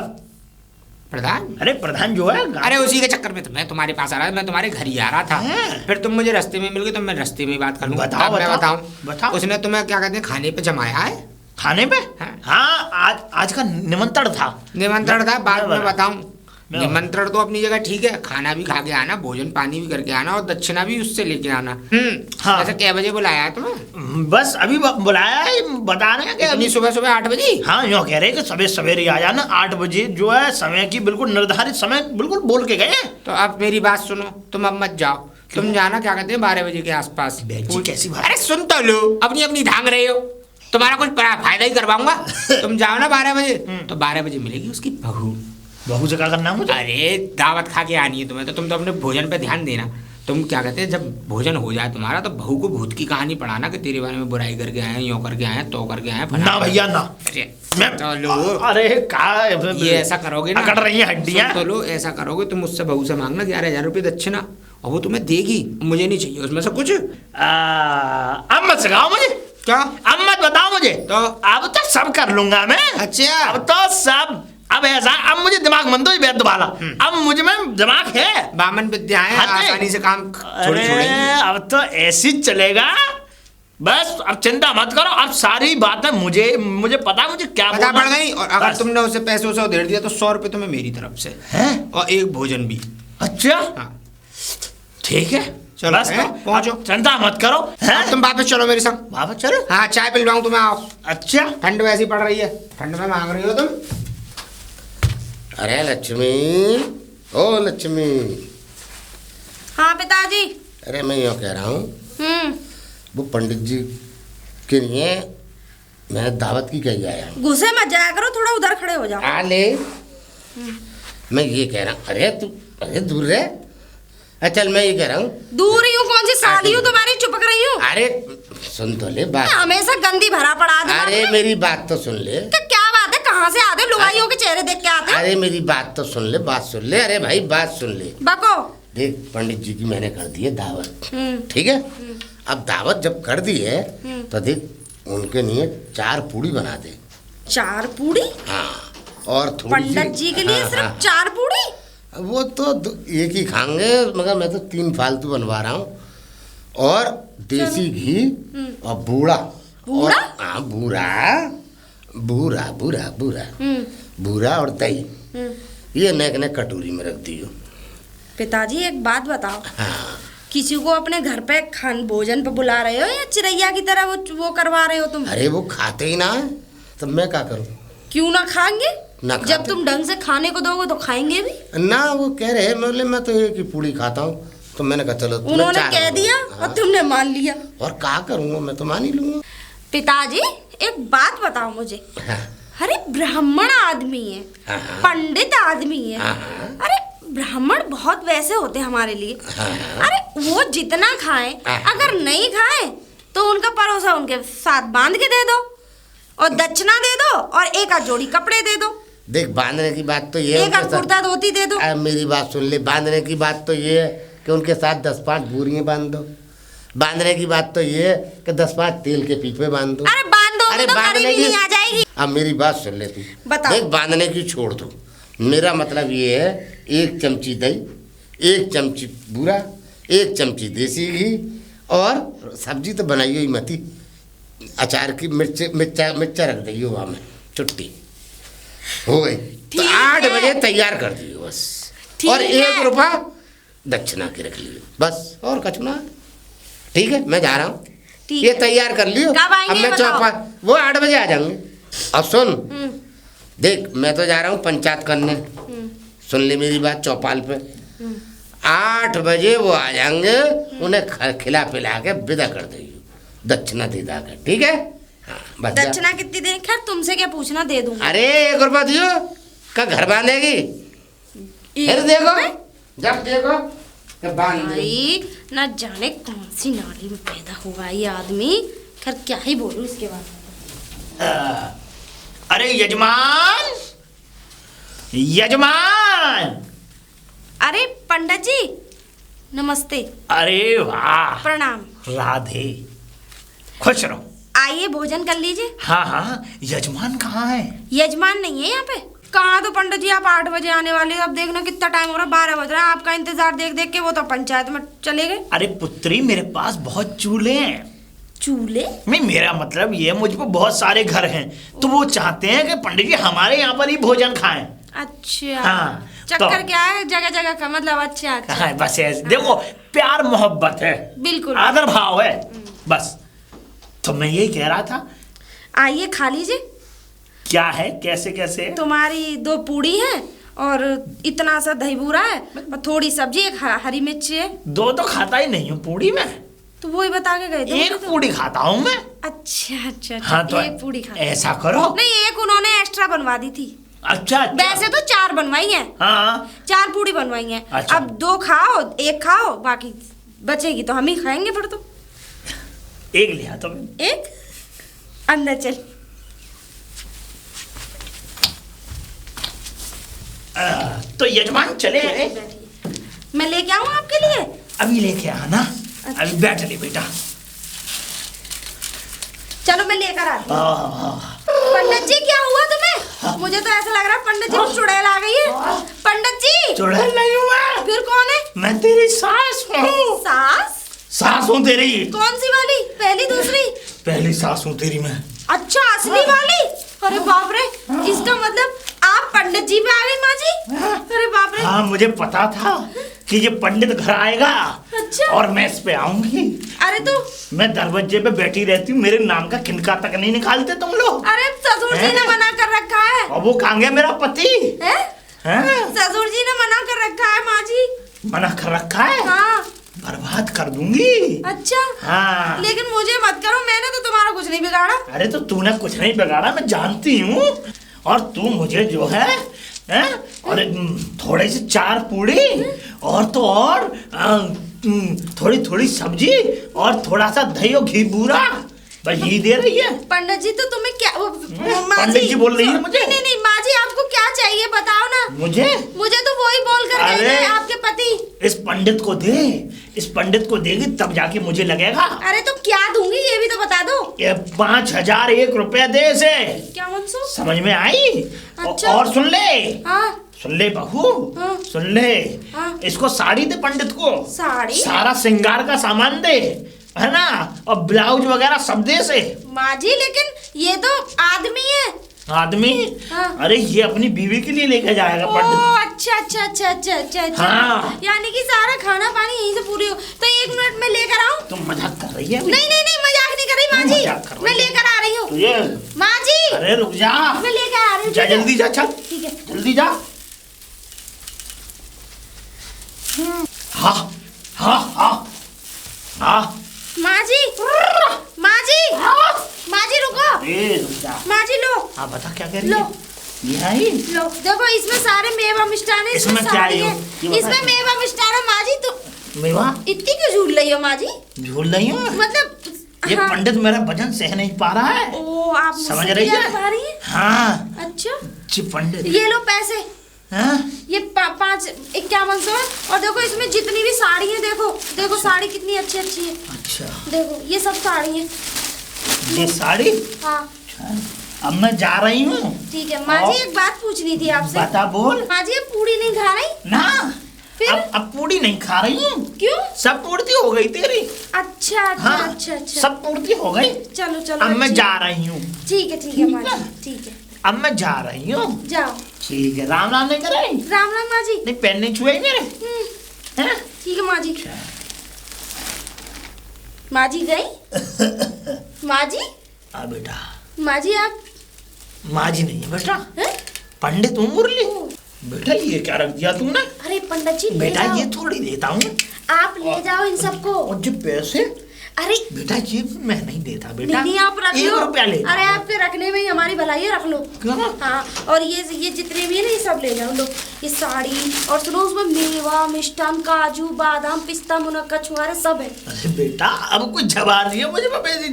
प्रधान। अरे प्रधान जो है। अरे उसी के चक्कर में तो मैं तुम्हारे पास आ रहा था, मैं तुम्हारे घर ही आ रहा था। हैं? फिर तुम मुझे रास्ते में मिल गए तो मैं रास्ते में ही बात कर लूंगा। बताओ, अब मैं बताओ, बताऊं। बताओ। उसने तुम्हें क्या कहते हैं खाने पे जमाया है? खाने पे? हाँ। हाँ, आज का निमंत्रण था। निमंत्रण था, बाद में मैं बताऊं। मैं निमंत्रण तो अपनी जगह ठीक है, खाना भी खा के आना, भोजन पानी भी करके आना और दक्षिणा भी उससे लेके आना। हाँ। ऐसे कै बजे बुलाया है तुम्हें? बस अभी बुलाया है, बता रहे हैं कि इतनी सुबह सुबह 8 बजे? हाँ, यूँ कह रहे हैं कि सवेरे सवेरे आ जाना 8 बजे, जो है समय की बिल्कुल निर्धारित समय बिल्कुल बोल के गए हैं। तो अब मेरी बात सुनो, तुम अब मत जाओ, तुम जाना क्या कहते हैं 12 बजे के आसपास। जी, कैसी बात? अरे सुन तो लो, अपनी अपनी धांग रहे हो, तुम्हारा कुछ फायदा ही करवाऊंगा। तुम जाओ ना 12 बजे, तो 12 बजे मिलेगी उसकी बहू। बहू से क्या करना है मुझे? अरे दावत खा के आनी है तुम्हें, तो तुम तो अपने भोजन पे ध्यान देना। तुम क्या कहते हैं, जब भोजन हो जाए तुम्हारा तो बहू को भूत की कहानी पढ़ाना कि तेरे बारे में बुराई करके आए, यूं करके आए, तो करके आए। ना भैया ना। अरे मैं तो लो, अरे का ये ऐसा करोगे ना, अकड़ रही हैं हड्डियां। सुन तो लो, ऐसा करोगे तुम मुझसे बहू से मांगना 11,000 रुपये दक्षिणा, और वो तुम्हें देगी, मुझे नहीं चाहिए उसमें से कुछ। अब मत सिखाओ मुझे। क्या? अब मत बताओ मुझे। तो अब तो सब कर लूंगा मैं। अच्छा। अब तो सब, अब ऐसा, अब मुझे दिमाग मन दो वैद्य वाला। अब मुझ में दिमाग है, बामन विद्या है, हाँ, आसानी से काम छोड़ अरे छोड़ेंगे। अब तो ऐसी चलेगा। बस अब चिंता मत करो, अब सारी बातें मुझे पता है मुझे क्या पता बोलना पड़ गई। और अगर बस। तुमने उसे पैसे उसे उधेड़ दिया तो 100 रुपये तुम्हें मेरी तरफ से हैं? और एक भोजन भी। अच्छा हाँ। ठीक है, चलो, बस हैं? तो पहुंचो। चिंता मत करो। अब तुम वापस चलो मेरे संग। वापस चलो। हाँ, चाय पिलवाऊं तुम्हें, आओ। अच्छा, ठंड वैसी पड़ रही है, ठंड में मांग रही हो तुम। अरे लक्ष्मी, ओ लक्ष्मी। हाँ पिताजी। अरे मैं यूँ कह रहा हूँ, वो पंडित जी के लिए मैं दावत की कही आया हूँ। घुसे मत जाया करो, थोड़ा उधर खड़े हो जाओ। आ ले। मैं ये कह रहा हूँ, अरे दूर रहे। चल मैं ये कह रहा हूँ, दूर ही हूँ, कौन सी साली हूँ तुम्हारी, चिपक रही हूँ। अरे सुन तो ले बात। हमेशा गंदी भरा पड़ा दिमाग अरे में। मेरी बात तो सुन ले। तो क्या बात है, कहाँ से आते हो? लुगाइयों के चेहरे देख के आते हो? अरे मेरी बात तो सुन ले, बात सुन ले। अरे भाई बात सुन ले। बको। देख, पंडित जी की मैंने कर दी है दावत, ठीक है। अब दावत जब कर दी है तो देख उनके लिए 4 पूड़ी बना दे। 4 पूड़ी? हाँ, और थोड़ी पंडित जी के लिए हाँ, सिर्फ हाँ। 4 पूड़ी? वो तो एक ही खाएंगे, मगर मैं तो 3 फालतू बनवा रहा हूँ। और देसी घी और बूढ़ा। बूढ़ा? हाँ, बूढ़ा और दही, ये नेक नेक कटोरी में रख दियो। पिताजी एक बात बताओ, हाँ। किसी को अपने घर पे भोजन पे बुला रहे हो या चिरैया की तरह वो करवा रहे हो तुम? अरे वो खाते ही ना है, तो मैं क्या करूँ? क्यों ना खाएंगे? ना जब खाते। तुम ढंग से खाने को दोगे तो खाएंगे भी। ना, वो कह रहे बोले मैं तो एक ही पूड़ी खाता हूँ, तो मैंने कहा चलो तुम्हें उन्होंने 4 कह दिया हाँ। और तुमने मान लिया। और क्या करूँगा, मैं तो मान ही लूँगा। पिताजी एक बात बताओ मुझे। हाँ। अरे ब्राह्मण आदमी है, हाँ। पंडित आदमी है। हाँ। अरे ब्राह्मण बहुत वैसे होते हैं हमारे लिए। हाँ। अरे वो जितना खाएं, हाँ। अगर नहीं खाएं तो उनका परोसा उनके साथ बांध के दे दो और दक्षिणा दे दो और एक आध जोड़ी कपड़े दे दो। देख, बांधने की बात तो ये है एक आध उनके साथ- कुर्ता धोती दे दो। मेरी बात सुन ले। बांधने की बात तो ये है कि उनके साथ 10-5 बोरियां बांध दो। बांधने की बात तो ये है कि 10-5 तेल के पीपे बांध दो। अरे बांध दो तो गरीबी नहीं आ जाएगी। अब मेरी बात सुन ले तू। बताओ। देख, बांधने की छोड़ दो। मेरा मतलब ये है 1 चमची दही, 1 चमची बूरा, 1 चमची देसी घी, और सब्जी तो बनाइयो ही मती, अचार की मिर्चा रख दियो वहाँ में, छुट्टी हो गई। तो ठीक 8 है। बजे तैयार कर दियो बस। ठीक और है। 1 रुपया दक्षिणा के रख लियो बस, और कछुना। ठीक है, मैं जा रहा हूँ। ठीक ये है। तैयार कर लियो। कब आएंगे अब मैं बताओ? चौपा वो 8 बजे आ जाऊंगे। अब सुन, देख मैं तो जा रहा हूँ पंचायत करने। सुन ले मेरी बात, चौपाल पे 8 बजे वो आ जाएंगे। उन्हें खिला पिला के विदा कर देगी, दक्षिणा दे दाकर, ठीक है। हाँ, बस जा। दक्षिणा कितनी देनी? खैर तुमसे क्या पूछना, दे दूंगा। अरे 1 रुपया दियो, का घर बांधेगी। फिर देखो, जब देखो कि बांध दो। भाई न जाने कौन सी नाली में पैदा हुआ ये आदमी। खैर क्या ही बोलूं इसके बारे में। अरे यजमान, यजमान। अरे पंडित जी नमस्ते। अरे वाह, प्रणाम। राधे, खुश रहो। आइए भोजन कर लीजिए। हाँ हाँ, यजमान कहाँ है? यजमान नहीं है यहाँ पे। कहाँ तो पंडित जी, आप 8 बजे आने वाले हो। अब देखना कितना टाइम हो रहा है, 12 बज रहा है। आपका इंतजार देख देख के वो तो पंचायत में चले गए। अरे पुत्री, मेरे पास बहुत चूल्हे हैं। चूल्हे? नहीं, मेरा मतलब ये, मुझ पर बहुत सारे घर हैं, तो वो चाहते हैं कि पंडित जी हमारे यहाँ पर ही भोजन खाएं। अच्छा। हाँ, चक्कर तो क्या है, जगह जगह का मतलब। अच्छा अच्छा। हाँ, बस ऐसे देखो, प्यार मोहब्बत है, बिल्कुल आदर भाव है, बस। तो मैं यही कह रहा था, आइए खा लीजिए। क्या है, कैसे कैसे? तुम्हारी 2 पूड़ी है और इतना सा दही बूरा है और थोड़ी सब्जी, एक हरी मिर्ची है। 2 तो खाता ही नहीं हूँ पूड़ी में, तो वही बता के गए थे। एक पूड़ी खाता हूँ मैं। अच्छा अच्छा अच्छा। हाँ, तो एक पूड़ी खा। ऐसा करो। नहीं, एक उन्होंने एक्स्ट्रा बनवा दी थी। अच्छा, वैसे तो 4 बनवाई हैं। हाँ, 4 पूड़ी बनवाई हैं। अच्छा। अब 2 खाओ, 1 खाओ, बाकी बचेगी तो हम ही खाएंगे फिर तो। एक लिया तो एक अंदर चल। तो यजमान चले। मैं लेके आऊं आपके लिए? अभी लेके आना। अभी बैठ ले बेटा। चलो मैं लेकर आती हूँ। पंडित जी क्या हुआ तुम्हें? मुझे तो ऐसा लग रहा है पंडित जी को चुड़ैल आ गई है। पंडित जी। चुड़ैल नहीं हूँ मैं। फिर कौन है? मैं तेरी सास हूँ। सास? सास हूँ तेरी। कौन सी वाली? पहली दूसरी? पहली सास हूँ तेरी मैं। अच्छा, असली वाली? अरे बाप रे, इसका मतलब आप पंडित जी पे आ गई माँ जी। अरे बाप रे। हाँ, मुझे पता था कि ये पंडित घर आएगा। अच्छा। और मैं इस पे आऊंगी। अरे तो मैं दरवाजे पे बैठी रहती हूँ, मेरे नाम का किनका तक नहीं निकालते तुम लोग। अरे ससुर जी ने मना कर रखा है। और वो कहाँ गया मेरा पति? हैं? हैं? ससुर जी ने मना कर रखा है माँ जी। मना कर रखा है? हाँ। बर्बाद कर दूंगी। अच्छा। हाँ। लेकिन मुझे मत करो, मैंने तो तुम्हारा कुछ नहीं बिगाड़ा। अरे तो तूने कुछ नहीं बिगाड़ा, मैं जानती हूँ। और तू मुझे जो है, और थोड़े से 4 पूड़ी और तो और थोड़ी थोड़ी सब्जी और थोड़ा सा दही और घी बूरा, बस यही दे रही है। पंडित जी तो तुम्हें क्या पंडित जी बोल रही है मुझे। नहीं नहीं माँ जी, आपको क्या चाहिए बताओ ना। मुझे तो वही बोल कर गए थे आपके पति। इस पंडित को दे, इस पंडित को देगी तब जाके मुझे लगेगा। अरे तो क्या दूंगी ये भी तो बता दो। ये 5001 रुपया दे इसे। क्या मनसो? समझ में आई? अच्छा। और सुन ले। हाँ। सुन ले बहू। हाँ। सुन ले। हाँ। इसको साड़ी दे पंडित को। साड़ी? सारा श्रृंगार का सामान दे, है ना, और ब्लाउज वगैरह सब दे से। माँ जी लेकिन ये तो आदमी है। आदमी? हाँ। अरे ये अपनी बीवी के लिए लेके जाएगा पंडित। अच्छा अच्छा अच्छा अच्छा अच्छा अच्छा। हाँ। यानी कि सारा खाना पानी यहीं से पूरी हो। तो 1 मिनट में लेकर आऊं? तुम मजाक कर रही है? नहीं नहीं नहीं, मजाक नहीं कर रही माँ जी। मजाक कर रही मैं है। लेकर आ रही हूँ ये माँ जी। अरे रुक जा, मैं लेकर आ रही हूँ। जा जल्दी जा, चल ठीक है। जल्दी जा। हाँ हाँ हाँ हाँ। माँ जी, माँ जी, माँ जी रुको। रुक जा। माँ जी लो। हाँ बता क्या कह रही लो। है? ये आई? लो देखो, इसमें सारे मेवा मिष्ठान है। इसमें क्या साड़ी है? ये बता। इसमें मेवा मिष्ठान है माँ जी। तो मेवा? इतनी क्यों झूल रही हो माँ जी? झूल नहीं हूँ मतलब ये हाँ। पंडित मेरा वजन सह नहीं पा रहा है। ओ, आप मुझसे समझ रही क्या है? बता रही हैं? हाँ। अच्छा। जी पंडित। ये लो पैसे। हाँ? ये 551 और देखो इसमें जितनी भी साड़ी है, देखो देखो साड़ी कितनी अच्छी अच्छी है। अच्छा। देखो ये सब साड़ी है। ये साड़ी? हाँ। अब मैं जा रही हूँ। ठीक है माँ जी, एक बात पूछनी थी आपसे। बता बोल। माँ जी, अब पूरी नहीं खा रही? ना फिर? अब पूरी नहीं खा रही हूँ। क्यों? सब पूर्ति हो गई तेरी। अच्छा अच्छा हाँ, अच्छा अच्छा। सब पूर्ति हो गई। चलो चलो। अब मैं अच्छी- जा रही हूँ। ठीक है माँ जी, ठीक है। अब मैं जा रही हूँ। जाओ। ठीक है, राम राम नहीं करे? राम राम माँ जी। नहीं पैर नहीं छुए मेरे? हैं? ठीक है माँ जी। माँ जी गई? माँ जी? आ बेटा। माँ जी आप? माँ जी नहीं है बेटा, हैं? पंडित हूँ मुरली। बेटा ये क्या रख दिया तुमने? अरे पंडित जी ले बेटा जाओ। ये थोड़ी देता हूँ। आप ले जाओ इन सबको। और जो पैसे? अरे बेटा ये मैं नहीं देता बेटा। नहीं आप रख लो। 1 रुपया ले। अरे आपके रखने में ही हमारी भलाई है, रख लो। क्यों? हाँ, और ये जितने भी है ना ये सब ले जाओ लो। ये साड़ी और सुनो उसमें मेवा मिष्ठान काजू बादाम पिस्ता मुनक्का छुआरे सब है। अरे बेटा अब कुछ जवान नहीं है मुझे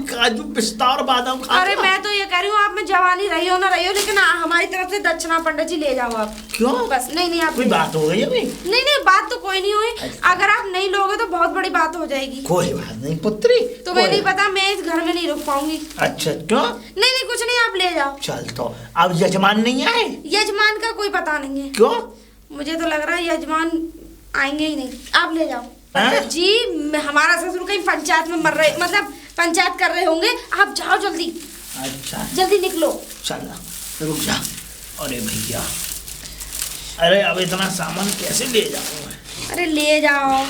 काजू पिस्ता और बादाम खा। अरे मैं तो ये कह रही हूँ आप में जवानी रही हो ना रही हो, लेकिन हमारी तरफ से दक्षिणा पंडित जी ले जाओ आप। क्यों? बस नहीं आप कोई बात हो गई अभी? नहीं बात तो कोई नहीं हुई। अगर आप नहीं लोगे तो बहुत बड़ी बात हो जाएगी। कोई बात नहीं पुत्री, तुम्हें नहीं पता मैं इस घर में नहीं रुक पाऊंगी। अच्छा क्यों? नहीं कुछ नहीं, आप ले जाओ। चल तो अब यजमान नहीं आए? यजमान का कोई पता नहीं है। क्यों? मुझे तो लग रहा है यजमान आएंगे ही नहीं, आप ले जाओ। हाँ? जी हमारा ससुर कहीं पंचायत में मर रहे, मतलब पंचायत कर रहे होंगे, आप जाओ जल्दी। अच्छा जल्दी निकलो। चल रुक जा। अरे भैया, अरे अब इतना सामान कैसे ले जाऊं मैं? अरे ले जाओ।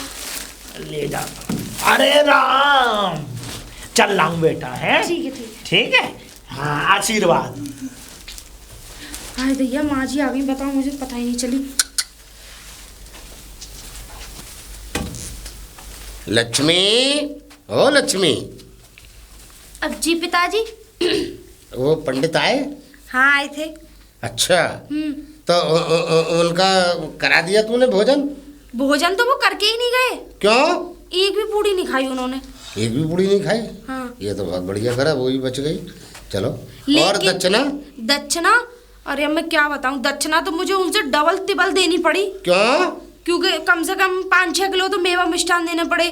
ले जा। अरे राम, चल रहा हूँ बेटा है। ठीक है ठीक है। हाँ आशीर्वाद। अरे भैया माँ जी आ गई, बताओ मुझे पता ही नहीं चली। लक्ष्मी, ओ लक्ष्मी। अब जी पिताजी। वो पंडित आए? हाँ आए थे। अच्छा, तो उनका करा दिया तूने भोजन? भोजन तो वो करके ही नहीं गए। क्यों? एक भी पूड़ी नहीं खाई उन्होंने। एक भी पूड़ी नहीं खाई? हाँ। ये तो बहुत बढ़िया करा, वो भी बच गई। चलो। और लेकिन दक्षिणा? दक्षिणा, अरे अब मैं क्या बताऊं, दक्षिणा तो मुझे उनसे डबल तिबल देनी पड़ी। क्यों? क्योंकि कम से कम 5-6 किलो तो मेवा मिष्ठान देने पड़े,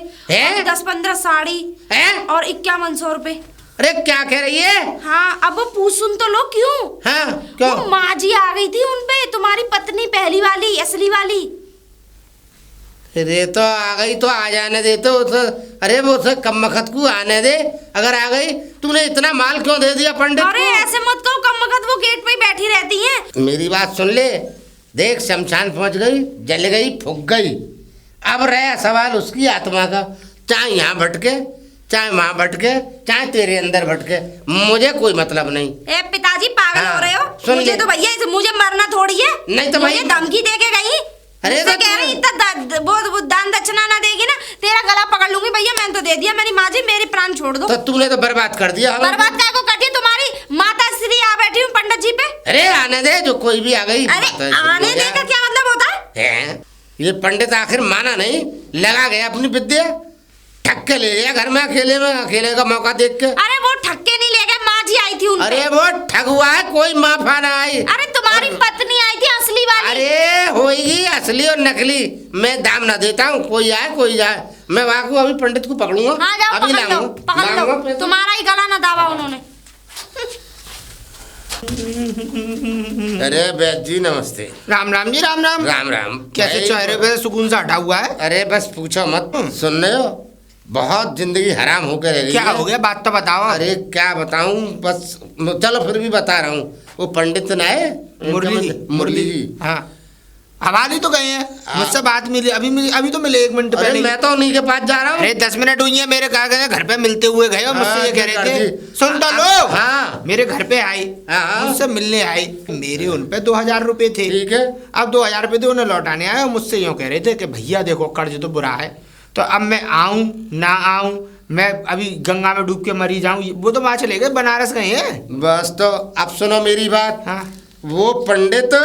10-15 साड़ी है? और 5100 रुपए। अरे क्या कह रही है? हाँ अब वो पूछ सुन तो लो। क्यों? हाँ क्यों? वो माँ जी आ गई थी उनपे, तुम्हारी पत्नी पहली वाली असली वाली। अरे तो आ गई तो आ जाने दे तो अरे वो तो कम वक्त को आने दे। अगर आ गई, तुमने इतना माल क्यों दे दिया पंडित अरे को? ऐसे मत कहो, कम वक्त वो गेट पे ही बैठी रहती हैं। मेरी बात सुन ले, देख शमशान पहुंच गई, जल गई, फूक गई। अब रहा सवाल उसकी आत्मा का, चाहे यहाँ भटके चाहे वहाँ भटके चाहे तेरे अंदर भटके, मुझे कोई मतलब नहीं। ए पिताजी पागल हो रहे हो? सुन मुझे ले। तो भैया मुझे मरना थोड़ी है। नहीं तो मुझे भाई धमकी दे के गई। अरे मुझसे तो कह रही इतना वो दान दक्षिणा ना देगी ना तेरा गला पकड़ लूंगी। भैया मैंने तो दे दिया, मेरी माँ जी मेरी प्राण छोड़ दो। तो तूने तो बर्बाद कर दिया। बर्बाद काय को कर दिया? तुम्हारी माता श्री आ बैठी हूँ पंडित जी पे। अरे आने दे, जो कोई भी आ गई। अरे आने दे का क्या मतलब होता है? ये पंडित आखिर माना नहीं, लगा गया अपनी विद्या, ठग के ले गया घर में अकेले का मौका देख के। अरे वो ठक्के नहीं ले गए, माँ जी आई थी उनपे। अरे वो ठग हुआ है, कोई माफा ना आई। अरे तुम्हारी पत्नी आई थी असली वाली। अरे होगी असली और नकली, मैं दाम ना देता हूँ। कोई आए कोई जाए, मैं वहाँ को अभी पंडित को पकड़ूंगा। हाँ जाओ अभी पकड़ लो, लाऊंगा। तुम्हारा ही गला ना दावा उन्होंने। अरे बैद जी नमस्ते। राम राम जी, राम राम। राम राम। कैसे भाई, चेहरे पे सुकून सा हटा हुआ है? अरे बस पूछो मत, सुन रहे हो, बहुत जिंदगी हराम होकर रह गई क्या है। हो गया, बात तो बताओ। अरे क्या बताऊं, बस चलो फिर भी बता रहा हूँ। वो पंडित ना है मुरली जी, हाँ हमारी तो गए हैं, मुझसे बात मिली अभी तो मिले 1 मिनट अरे पहले। मैं तो उन्हीं के पास जा रहा हूँ। अरे 10 मिनट हुई है मेरे कहा गए घर पे मिलते हुए गए और मुझसे ये कह रहे थे, जी। सुन तो लो। हाँ। मेरे घर पे आई, हाँ। मुझसे मिलने आई, मेरे उन पे 2000 रुपए थे। ठीक है। अब 2000 रुपए थे, उन्हें लौटाने आए और मुझसे यूँ कह रहे थे कि भैया देखो कर्ज तो बुरा है, तो अब मैं आऊं ना आऊं, मैं अभी गंगा में डूब के मरी जाऊं। वो तो वहां चले गए, बनारस गए हैं। बस तो अब सुनो मेरी बात। हाँ। वो पंडित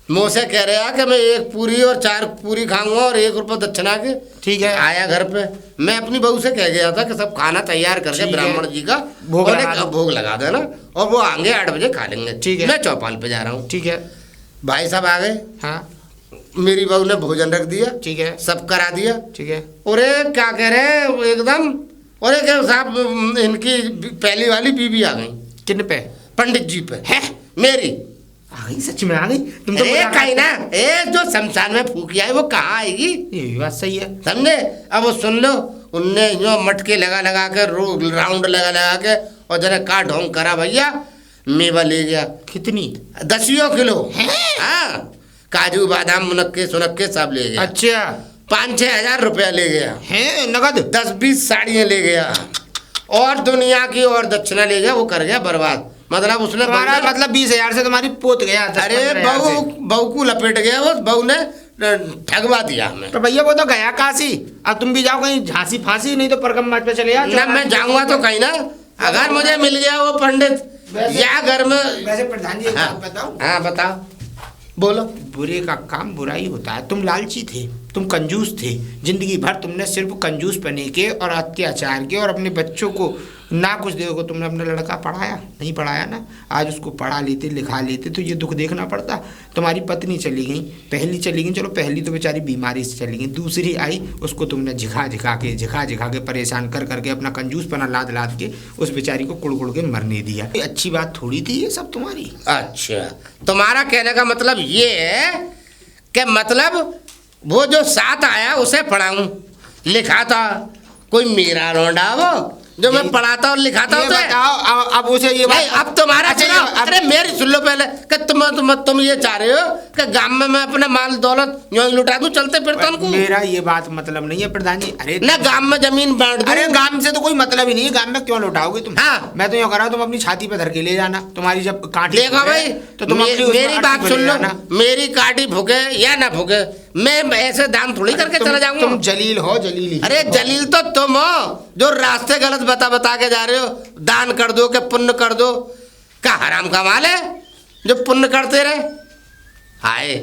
मुझसे कह रहा है कि मैं 1 पूरी और 4 पूरी खाऊंगा और 1 रुपया दक्षिणा के। ठीक है। आया घर पे, मैं अपनी बहू से कह गया था कि सब खाना तैयार करके ठीक है। ब्राह्मण जी का भोग लगा दो। भोग लगा देना, और वो आएंगे 8 बजे खा लेंगे। ठीक है। मैं चौपाल पे जा रहा हूँ। ठीक है। भाई साहब आ गए, हाँ मेरी बहू ने भोजन रख दिया, ठीक है। सब करा दिया। ठीक है। अरे क्या कह रहे हैं एकदम, अरे क्या साहब, इनकी पहली वाली बीवी आ गई किन पे? पंडित जी पे। है मेरी आ गई, सच में आ गई? तुम तो अरे मुलाकात- कहीं ना, जो शमशान में फूकी आई वो कहाँ आएगी? ये भी बात सही है। समझे? अब वो सुन लो, उनने जो मटके लगा के राउंड लगा के और जरा का ढोंग करा भैया, मेवा ले गया। कितनी? 10 किलो। हाँ, काजू बादाम मुनक्के सुनक्के सब ले गया। अच्छा। 5-6 हजार रुपया ले गया। है नगद? 10-20 साड़ियाँ ले गया और दुनिया की और दक्षिणा ले गया। वो कर गया बर्बाद, मतलब उसने तुम्हारा मतलब 20,000 से तुम्हारी पोत गया। अरे बहू को लपेट गया, वो बहू ने ठगवा दिया हमें। तो भैया वो तो गया काशी, अब तुम भी जाओ कहीं झांसी फांसी, नहीं तो परगम मार्च पे चले जाओ। ना मैं जाऊंगा तो कहीं ना, अगर मुझे मिल गया वो पंडित या घर में। वैसे प्रधान जी एक हाँ, बात बताओ। हाँ बताओ, बोलो। बुरे का काम बुरा ही होता है। तुम लालची थे, तुम कंजूस थे, जिंदगी भर तुमने सिर्फ कंजूस बने के और अत्याचार के, और अपने बच्चों को ना कुछ देखो। तुमने अपना लड़का पढ़ाया नहीं, पढ़ाया ना। आज उसको पढ़ा लेते लिखा लेते तो ये दुख देखना पड़ता। तुम्हारी पत्नी चली गई, पहली चली गई, चलो पहली तो बेचारी बीमारी से चली गई, दूसरी आई, उसको तुमने झिका झिका के परेशान कर करके अपना कंजूसपना लाद लाद के उस बेचारी को कुड़ कुड़ के मरने दिया। ये अच्छी बात थोड़ी थी ये सब तुम्हारी। अच्छा, तुम्हारा कहने का मतलब ये है कि मतलब वो जो साथ आया उसे पढ़ाऊं लिखाता, कोई मेरा रोंडा वो जो मैं पढ़ाता और लिखाता ये उसे। बताओ अब उसे ये नहीं, अब तुम्हारा अच्छा, सुनो। अब- अरे मेरी सुन लो पहले कि तुम ये चाह रहे हो कि गांव में मैं अपना माल दौलत यूं ही लुटा दूं चलते फिरते उनको। मेरा ये बात मतलब नहीं है प्रधान जी। अरे ना गांव में जमीन बांट दूं। अरे गांव से तो कोई मतलब ही नहीं है, गांव में क्यों लौटाओगे तुम? हाँ। मैं तो यूँ कर रहा हूँ, तुम अपनी छाती पे धर के ले जाना। तुम्हारी जब कांटी देखो फूटे, भाई, तो तुम अपनी उसमें मेरी कांटी बात पे सुन ले लो। जाना। मेरी काटी भूखे या ना भूखे, मैं ऐसे दाम थोड़ी करके चला जाऊंगा। तुम जलील हो, जलील ही। अरे जलील तो तुम हो जो रास्ते गलत बता के जा रहे हो। दान कर दो कि पुण्य कर दो, क्या हराम का माल है जो पुण्य करते रहे। हाय